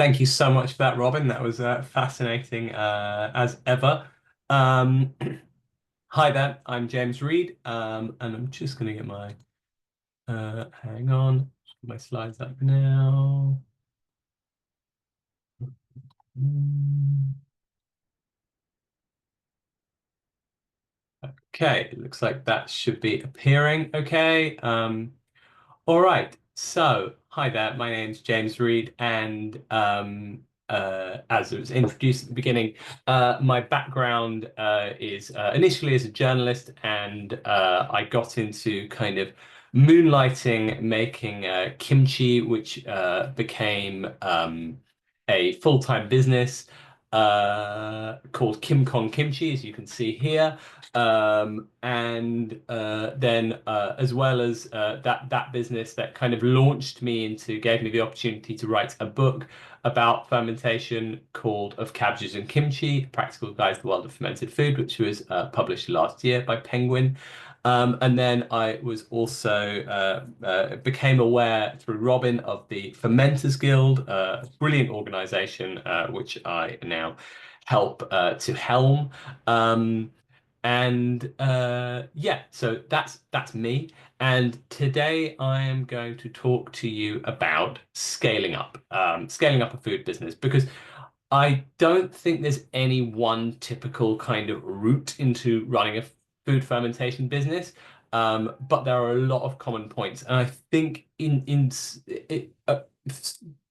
Thank you so much for that, Robin. That was fascinating as ever. Um, Hi there, I'm James Reed, and I'm just going to get my hang on, my slides up now. Okay, it looks like that should be appearing. Okay. All right. So, hi there. My name's James Reed, and as it was introduced at the beginning, my background is initially as a journalist, and I got into kind of moonlighting making kimchi, which became a full-time business called Kim Kong Kimchi, as you can see here. And then as well as that business that kind of launched me into, gave me the opportunity to write a book about fermentation called Of Cabbages and Kimchi, Practical Guide to the World of Fermented Food, which was published last year by Penguin. And then I was also became aware through Robin of the Fermenters Guild, a brilliant organization which I now help to helm. Um, and yeah, so that's me. And today I am going to talk to you about scaling up a food business, because I don't think there's any one typical kind of route into running a food fermentation business. But there are a lot of common points, and I think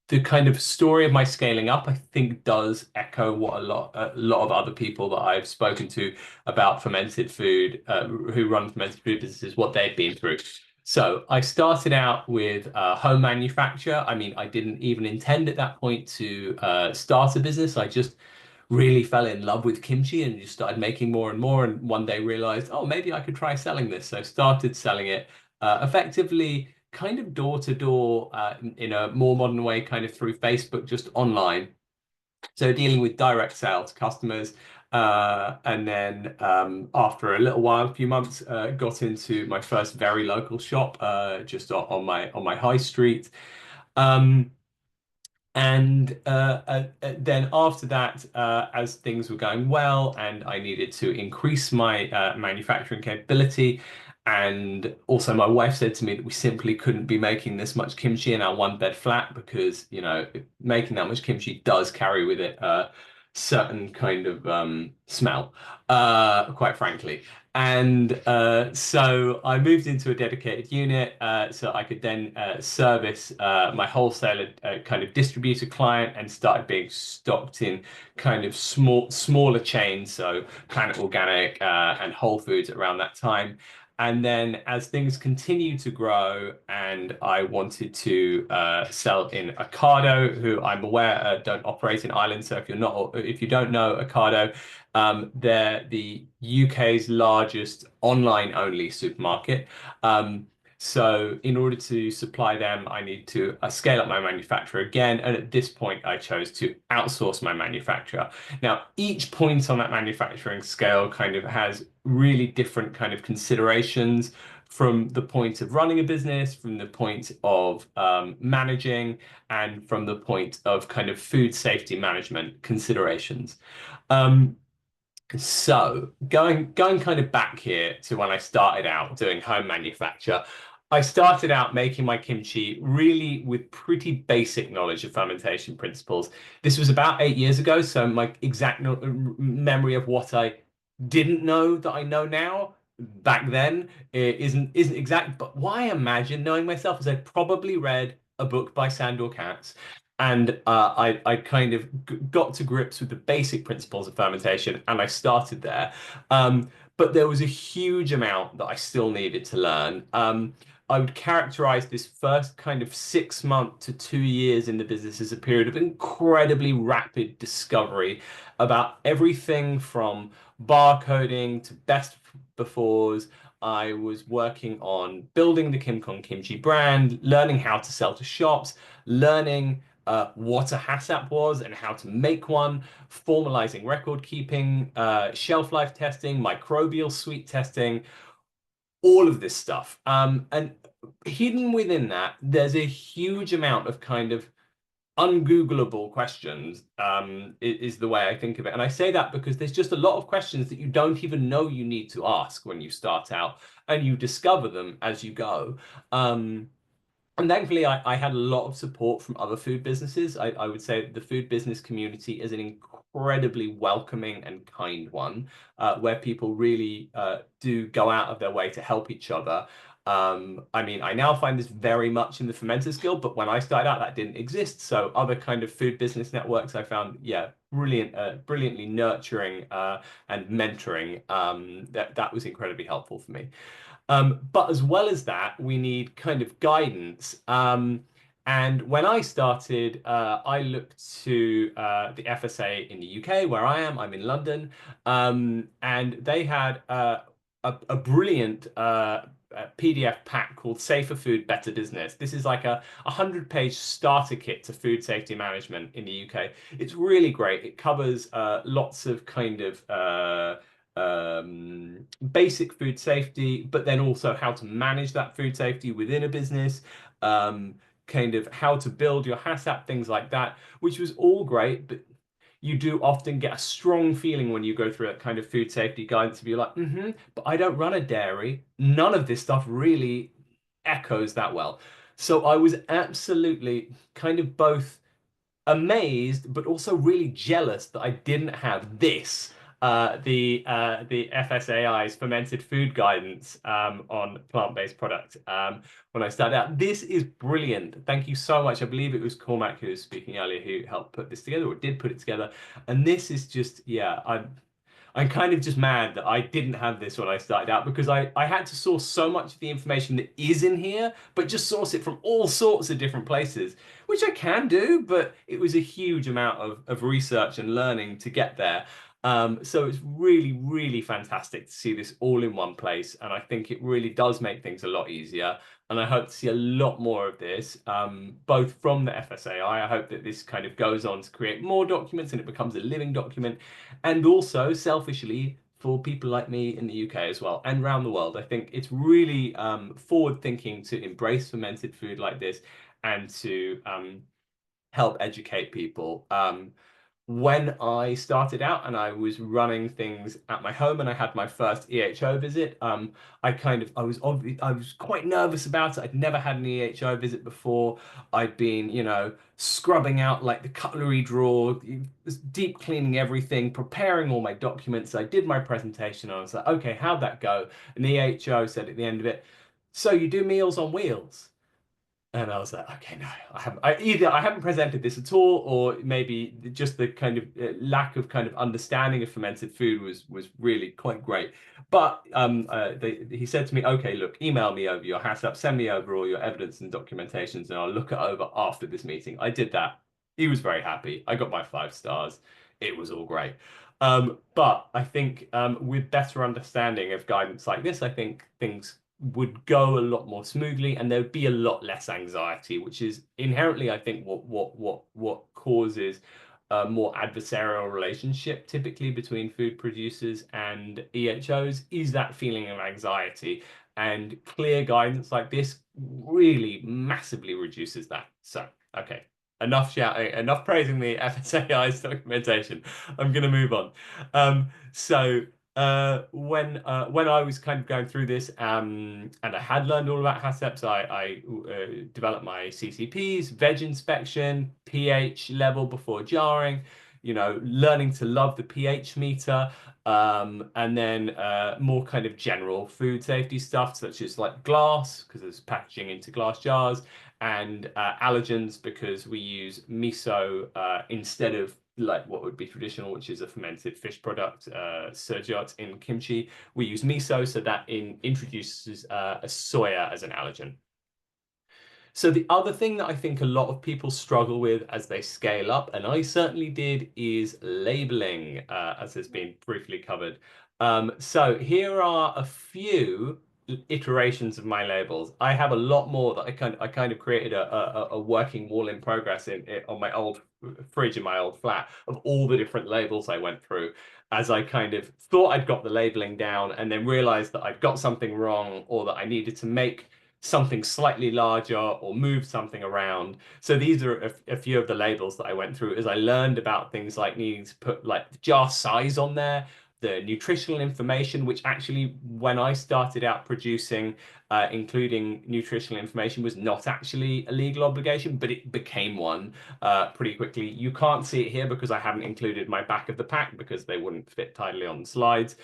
the kind of story of my scaling up, I think, does echo what a lot of other people that I've spoken to about fermented food, who run fermented food businesses, what they've been through. So I started out with home manufacture. I mean, I didn't even intend at that point to start a business. I just really fell in love with kimchi and just started making more and more. And one day realized, oh, maybe I could try selling this. So I started selling it effectively kind of door to door in a more modern way, kind of through Facebook, just online. So dealing with direct sales customers. And then after a little while, a few months, got into my first very local shop just on my high street. Um, and then after that, as things were going well and I needed to increase my manufacturing capability, and also my wife said to me that we simply couldn't be making this much kimchi in our one bed flat, because, making that much kimchi does carry with it a certain kind of smell, quite frankly. And so I moved into a dedicated unit so I could then service my wholesaler kind of distributor client, and started being stocked in kind of smaller chains, so Planet Organic and Whole Foods around that time. And then as things continued to grow and I wanted to sell in Ocado, who I'm aware don't operate in Ireland. So if you don't know Ocado, they're the UK's largest online only supermarket. So in order to supply them, I need to scale up my manufacturer again. And at this point, I chose to outsource my manufacturer. Now, each point on that manufacturing scale kind of has really different kind of considerations, from the point of running a business, from the point of managing, and from the point of kind of food safety management considerations. Um, so going kind of back here to when I started out doing home manufacture, I started out making my kimchi really with pretty basic knowledge of fermentation principles. This was about 8 years ago, so my exact memory of what I didn't know that I know now back then isn't exact. But what I imagine, knowing myself, is I probably read a book by Sandor Katz, and I kind of got to grips with the basic principles of fermentation, and I started there. But there was a huge amount that I still needed to learn. I would characterize this first kind of 6 month to 2 years in the business as a period of incredibly rapid discovery about everything from barcoding to best befores. I was working on building the Kim Kong Kimchi brand, learning how to sell to shops, learning what a HACCP was and how to make one, formalizing record keeping, shelf life testing, microbial sweet testing, all of this stuff. And hidden within that, there's a huge amount of kind of ungoogleable questions is the way I think of it. And I say that because there's just a lot of questions that you don't even know you need to ask when you start out, and you discover them as you go. And thankfully, I had a lot of support from other food businesses. I would say the food business community is an incredibly welcoming and kind one, where people really do go out of their way to help each other. I mean, I now find this very much in the Fermenters Guild, but when I started out, that didn't exist. So other kind of food business networks I found, yeah, brilliantly nurturing and mentoring. That was incredibly helpful for me. But as well as that, we need kind of guidance. And when I started, I looked to the FSA in the UK, where I am. I'm in London, and they had a brilliant PDF pack called Safer Food, Better Business. This is like a 100-page starter kit to food safety management in the UK. It's really great. It covers lots of kind of basic food safety, but then also how to manage that food safety within a business, kind of how to build your HACCP, things like that, which was all great. But you do often get a strong feeling when you go through that kind of food safety guidance to be like, but I don't run a dairy. None of this stuff really echoes that well. So I was absolutely kind of both amazed, but also really jealous that I didn't have this, the FSAI's fermented food guidance on plant-based product when I started out. This is brilliant. Thank you so much. I believe it was Cormac who was speaking earlier who helped put this together, or did put it together. And this is just, yeah, I'm kind of just mad that I didn't have this when I started out, because I had to source so much of the information that is in here, but just source it from all sorts of different places, which I can do, but it was a huge amount of research and learning to get there. So it's really fantastic to see this all in one place. And I think it really does make things a lot easier. And I hope to see a lot more of this, both from the FSAI. I hope that this kind of goes on to create more documents and it becomes a living document. And also, selfishly, for people like me in the UK as well and around the world, I think it's really forward thinking to embrace fermented food like this and to help educate people. When I started out and I was running things at my home and I had my first EHO visit, I was quite nervous about it. I'd never had an EHO visit before. I'd been, scrubbing out like the cutlery drawer, deep cleaning everything, preparing all my documents. I did my presentation. I was like, okay, how'd that go? And the EHO said at the end of it, so you do Meals on Wheels? And I was like, okay, no, I haven't presented this at all, or maybe just the kind of lack of kind of understanding of fermented food was really quite great. But he said to me, okay, look, email me over your HACCP, send me over all your evidence and documentations, and I'll look it over after this meeting. I did that. He was very happy. I got my 5 stars. It was all great. But I think with better understanding of guidance like this, I think things would go a lot more smoothly and there would be a lot less anxiety, which is inherently, I think, what causes a more adversarial relationship typically between food producers and EHOs is that feeling of anxiety. And clear guidance like this really massively reduces that. So, okay. Enough shouting, enough praising the FSAI's documentation. I'm going to move on. When I was kind of going through this, and I had learned all about HACCPs, I developed my CCPs, veg inspection, pH level before jarring, learning to love the pH meter, and then more kind of general food safety stuff, such as like glass, because there's packaging into glass jars, and allergens, because we use miso instead of like what would be traditional, which is a fermented fish product, surjot in kimchi. We use miso, so that introduces a soya as an allergen. So the other thing that I think a lot of people struggle with as they scale up, and I certainly did, is labeling, as has been briefly covered. So here are a few iterations of my labels. I have a lot more that I kind of created a working wall in progress on my old fridge in my old flat of all the different labels I went through as I kind of thought I'd got the labeling down and then realized that I'd got something wrong or that I needed to make something slightly larger or move something around. So these are a few of the labels that I went through as I learned about things like needing to put like the jar size on there, the nutritional information, which actually, when I started out producing, including nutritional information, was not actually a legal obligation, but it became one pretty quickly. You can't see it here because I haven't included my back of the pack because they wouldn't fit tidily on the slides.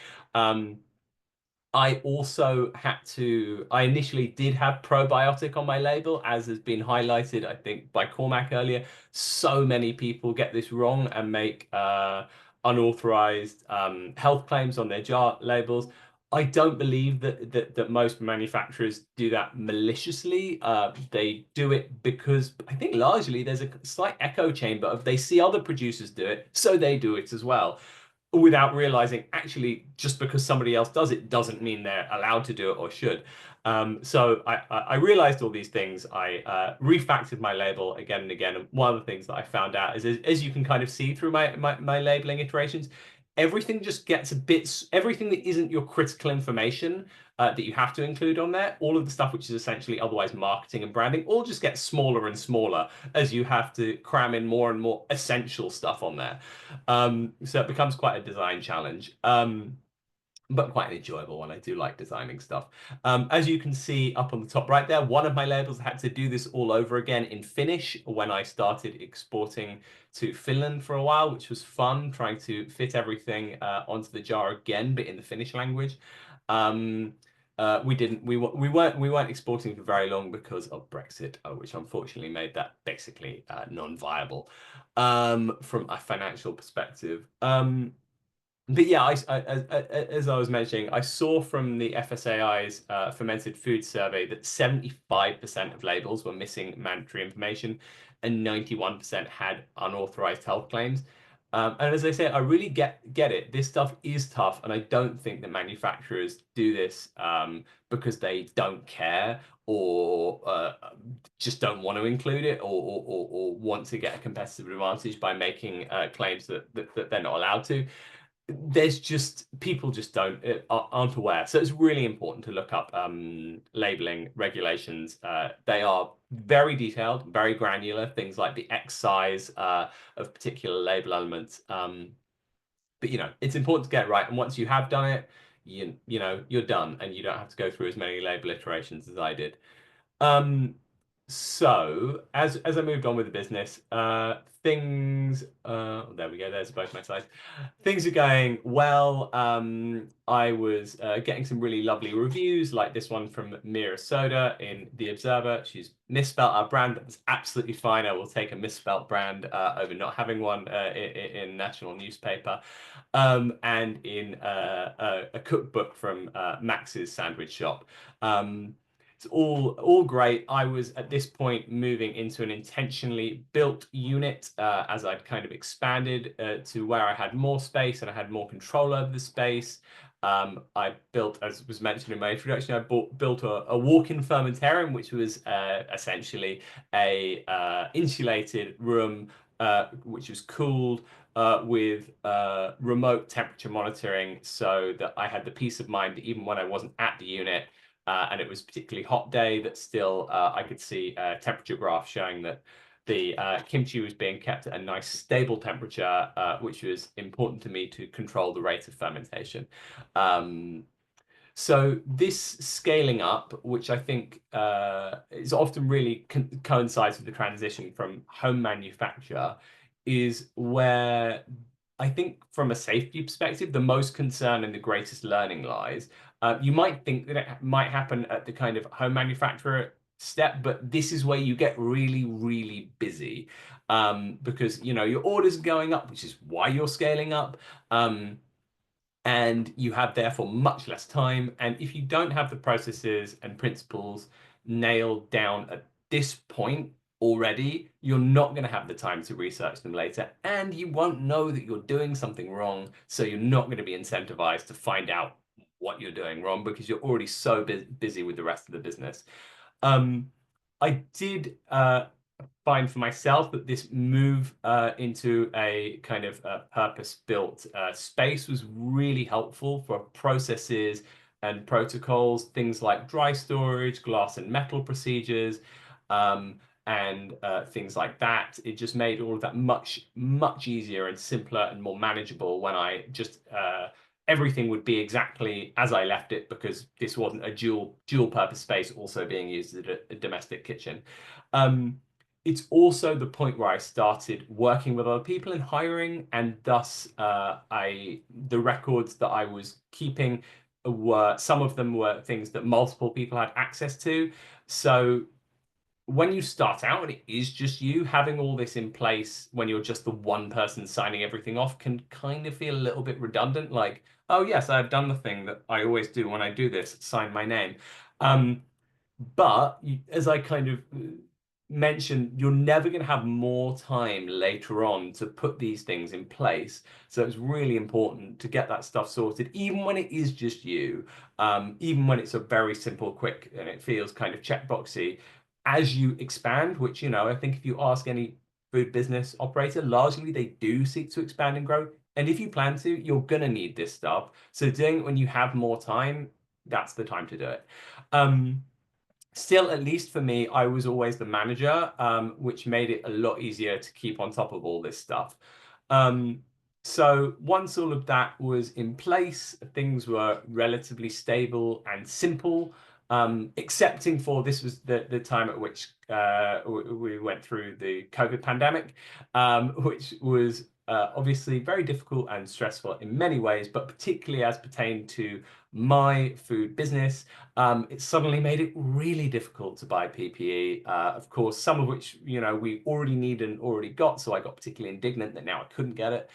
I also had to, I initially did have probiotic on my label, as has been highlighted, I think, by Cormac earlier. So many people get this wrong and make unauthorized health claims on their jar labels. I don't believe that most manufacturers do that maliciously. They do it because I think largely there's a slight echo chamber of they see other producers do it, so they do it as well, without realizing actually just because somebody else does it doesn't mean they're allowed to do it or should. So I realized all these things. I refactored my label again and again. And one of the things that I found out is, as you can kind of see through my labeling iterations, everything just gets a bit, everything that isn't your critical information that you have to include on there, all of the stuff which is essentially otherwise marketing and branding, all just gets smaller and smaller as you have to cram in more and more essential stuff on there. So it becomes quite a design challenge. But quite an enjoyable one. I do like designing stuff. As you can see up on the top right there, one of my labels had to do this all over again in Finnish when I started exporting to Finland for a while, which was fun, trying to fit everything onto the jar again, but in the Finnish language. We weren't exporting for very long because of Brexit, which unfortunately made that basically non-viable from a financial perspective. But yeah, as I was mentioning, I saw from the FSAI's fermented food survey that 75% of labels were missing mandatory information and 91% had unauthorized health claims. And as I say, I really get it. This stuff is tough, and I don't think that manufacturers do this because they don't care or just don't want to include it or want to get a competitive advantage by making claims that they're not allowed to. There's just people just don't aren't aware, so it's really important to look up labeling regulations. They are very detailed, very granular, things like the X size of particular label elements, but it's important to get it right, and once you have done it, you're done and you don't have to go through as many label iterations as I did. So as I moved on with the business, things there we go, there's both my slides. Things are going well. I was getting some really lovely reviews, like this one from Mira Soda in The Observer. She's misspelt our brand, but it's absolutely fine. I will take a misspelt brand over not having one in national newspaper. And in a cookbook from Max's Sandwich Shop. It's all great. I was at this point moving into an intentionally built unit as I'd kind of expanded to where I had more space and I had more control over the space. I built, as was mentioned in my introduction, I built a walk-in fermentarium, which was essentially a insulated room which was cooled with remote temperature monitoring, so that I had the peace of mind that even when I wasn't at the unit, and it was a particularly hot day, that still I could see a temperature graph showing that the kimchi was being kept at a nice stable temperature, which was important to me to control the rate of fermentation. So this scaling up, which I think is often really coincides with the transition from home manufacture, is where I think from a safety perspective, the most concern and the greatest learning lies. You might think that it might happen at the kind of home manufacturer step, but this is where you get really, really busy because your orders are going up, which is why you're scaling up. And you have therefore much less time. And if you don't have the processes and principles nailed down at this point already, you're not going to have the time to research them later, and you won't know that you're doing something wrong. So you're not going to be incentivized to find out what you're doing wrong because you're already so busy with the rest of the business. I did find for myself that this move into a kind of purpose-built space was really helpful for processes, and protocols, things like dry storage, glass and metal procedures, um, and things like that. It just made all of that much easier and simpler and more manageable when I just everything would be exactly as I left it, because this wasn't a dual purpose space also being used as a domestic kitchen. Um, it's also the point where I started working with other people and hiring, and thus the records that I was keeping were, some of them were things that multiple people had access to. So when you start out and it is just you, having all this in place when you're just the one person signing everything off can kind of feel a little bit redundant. Like, oh yes, I've done the thing that I always do when I do this, sign my name. Um, but as I kind of mentioned, you're never going to have more time later on to put these things in place. So it's really important to get that stuff sorted, even when it is just you, even when it's a very simple, quick, and it feels kind of checkboxy. As you expand, which, I think if you ask any food business operator, largely they do seek to expand and grow. And if you plan to, you're going to need this stuff. So doing it when you have more time, that's the time to do it. Still, at least for me, I was always the manager, which made it a lot easier to keep on top of all this stuff. Um, so once all of that was in place, things were relatively stable and simple, excepting for this was the time at which we went through the COVID pandemic, which was obviously very difficult and stressful in many ways, but particularly as pertained to my food business. It suddenly made it really difficult to buy PPE. Of course, some of which, we already need and already got. So I got particularly indignant that now I couldn't get it.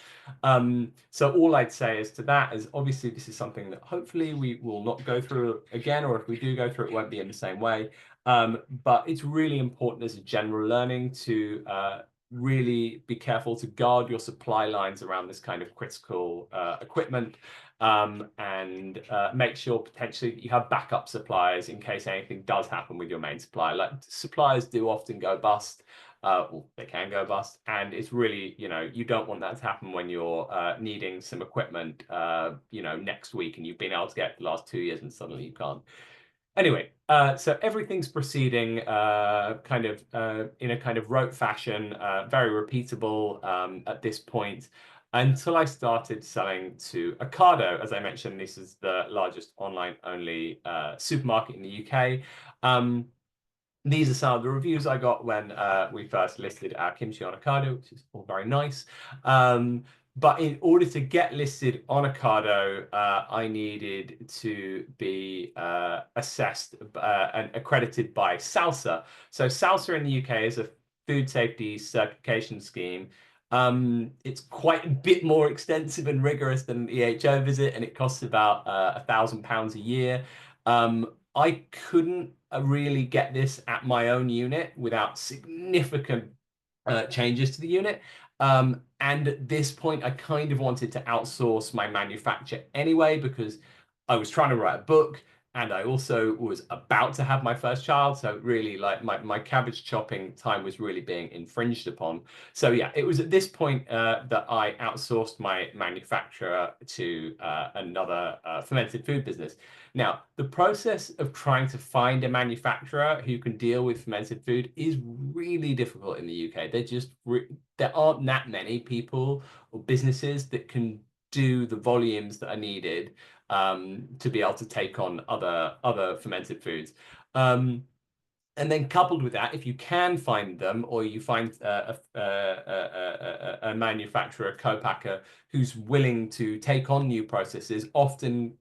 So all I'd say is to that is obviously this is something that hopefully we will not go through again, or if we do go through, it won't be in the same way. But it's really important as a general learning to really be careful to guard your supply lines around this kind of critical equipment, and make sure potentially that you have backup suppliers in case anything does happen with your main supplier. Like, suppliers do often go bust. Well, they can go bust, and it's really, you don't want that to happen when you're needing some equipment, next week, and you've been able to get it the last 2 years and suddenly you can't. Anyway, so everything's proceeding kind of in a kind of rote fashion, very repeatable at this point, until I started selling to Ocado. As I mentioned, this is the largest online-only supermarket in the UK. These are some of the reviews I got when we first listed our kimchi on Ocado, which is all very nice. But in order to get listed on Ocado, I needed to be assessed and accredited by SALSA. So SALSA in the UK is a food safety certification scheme. It's quite a bit more extensive and rigorous than an EHO visit, and it costs about £1,000 a year. I couldn't really get this at my own unit without significant changes to the unit. And at this point, I kind of wanted to outsource my manufacture anyway, because I was trying to write a book and I also was about to have my first child. So really, like, my cabbage chopping time was really being infringed upon. So yeah, it was at this point that I outsourced my manufacturer to another fermented food business. Now, the process of trying to find a manufacturer who can deal with fermented food is really difficult in the UK. There aren't that many people or businesses that can do the volumes that are needed to be able to take on other fermented foods. And then coupled with that, if you can find them, or you find a manufacturer, a co-packer who's willing to take on new processes, often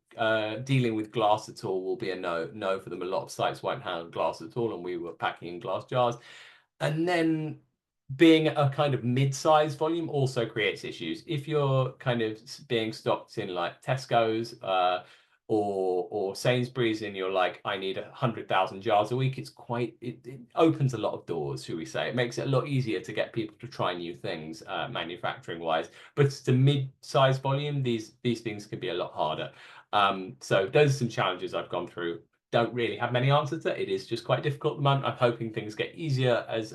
dealing with glass at all will be a no for them. A lot of sites won't handle glass at all, and we were packing in glass jars. And then being a kind of mid-size volume also creates issues. If you're kind of being stocked in like Tesco's or Sainsbury's, and you're like, I need 100,000 jars a week, it opens a lot of doors, should we say. It makes it a lot easier to get people to try new things manufacturing wise. But it's the mid-size volume, these things can be a lot harder. So those are some challenges I've gone through. Don't really have many answers to it. It is just quite difficult at the moment. I'm hoping things get easier as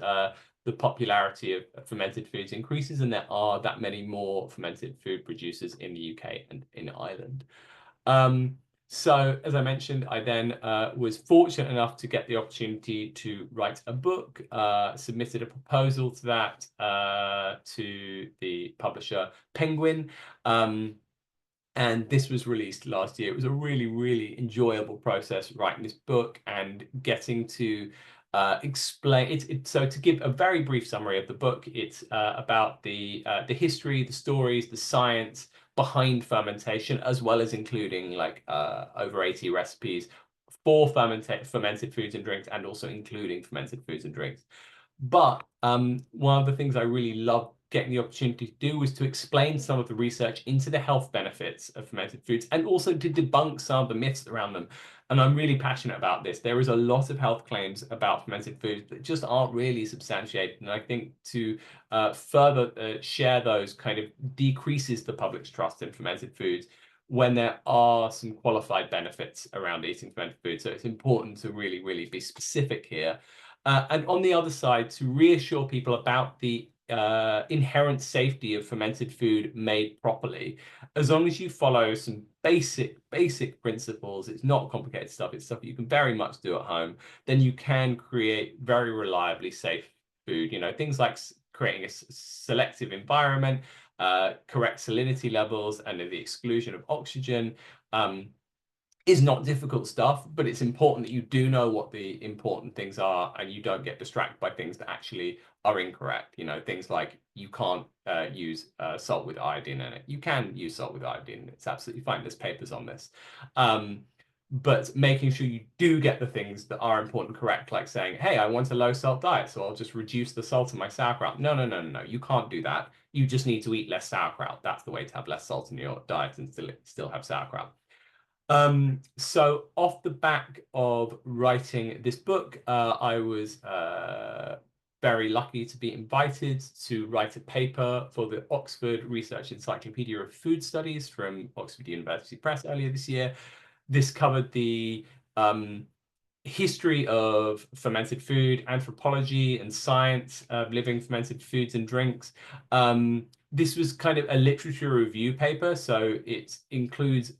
the popularity of fermented foods increases, and there are that many more fermented food producers in the UK and in Ireland. So, as I mentioned, I then was fortunate enough to get the opportunity to write a book, submitted a proposal to that to the publisher Penguin. And this was released last year. It was a really, really enjoyable process writing this book and getting to explain it. So to give a very brief summary of the book, it's about the history, the stories, the science behind fermentation, as well as including like over 80 recipes for fermented foods and drinks, and also including fermented foods and drinks. But one of the things I really loved getting the opportunity to do was to explain some of the research into the health benefits of fermented foods and also to debunk some of the myths around them. And I'm really passionate about this. There is a lot of health claims about fermented foods that just aren't really substantiated. And I think to further share those kind of decreases the public's trust in fermented foods when there are some qualified benefits around eating fermented foods. So it's important to really, really be specific here. And on the other side, to reassure people about the inherent safety of fermented food made properly. As long as you follow some basic principles, it's not complicated stuff, it's stuff you can very much do at home, then you can create very reliably safe food. You know, things like creating a selective environment, correct salinity levels, and the exclusion of oxygen. Is not difficult stuff, but it's important that you do know what the important things are and you don't get distracted by things that actually are incorrect. You know, things like you can't use salt with iodine in it. You can use salt with iodine. It's absolutely fine. There's papers on this. But making sure you do get the things that are important correct, like saying, hey, I want a low salt diet, so I'll just reduce the salt in my sauerkraut. No, no, no, no, no. You can't do that. You just need to eat less sauerkraut. That's the way to have less salt in your diet and still have sauerkraut. So off the back of writing this book, I was very lucky to be invited to write a paper for the Oxford Research Encyclopedia of Food Studies from Oxford University Press earlier this year. This covered the history of fermented food, anthropology and science of living fermented foods and drinks. This was kind of a literature review paper, so it includes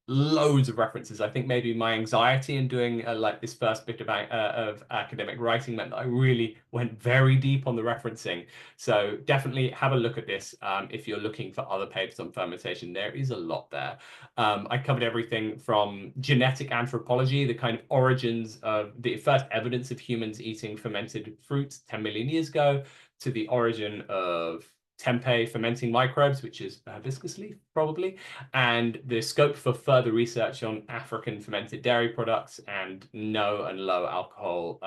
loads of references. I think maybe my anxiety in doing like this first bit of academic writing meant that I really went very deep on the referencing. So definitely have a look at this if you're looking for other papers on fermentation. There is a lot there. I covered everything from genetic anthropology, the kind of origins of the first evidence of humans eating fermented fruits 10 million years ago, to the origin of tempeh fermenting microbes, which is a hibiscus leaf, probably, and the scope for further research on African fermented dairy products and no and low alcohol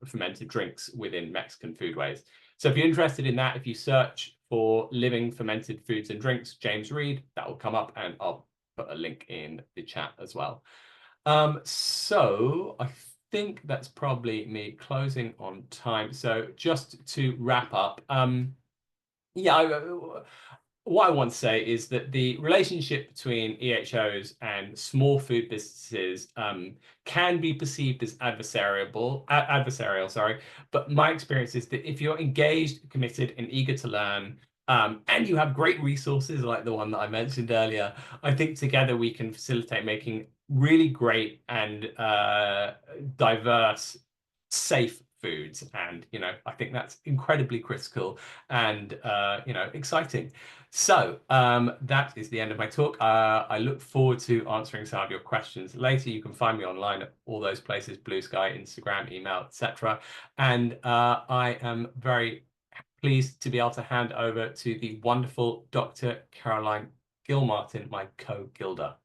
fermented drinks within Mexican foodways. So if you're interested in that, if you search for living fermented foods and drinks, James Reed, that will come up, and I'll put a link in the chat as well. So I think that's probably me closing on time. So just to wrap up, yeah, what I want to say is that the relationship between EHOs and small food businesses can be perceived as adversarial, sorry. But my experience is that if you're engaged, committed, and eager to learn, and you have great resources like the one that I mentioned earlier, I think together we can facilitate making really great and diverse, safe foods. And, you know, I think that's incredibly critical and, you know, exciting. So that is the end of my talk. I look forward to answering some of your questions later. You can find me online at all those places: Blue Sky, Instagram, email, etc. And I am very pleased to be able to hand over to the wonderful Dr. Caroline Gilmartin, my co-gilder.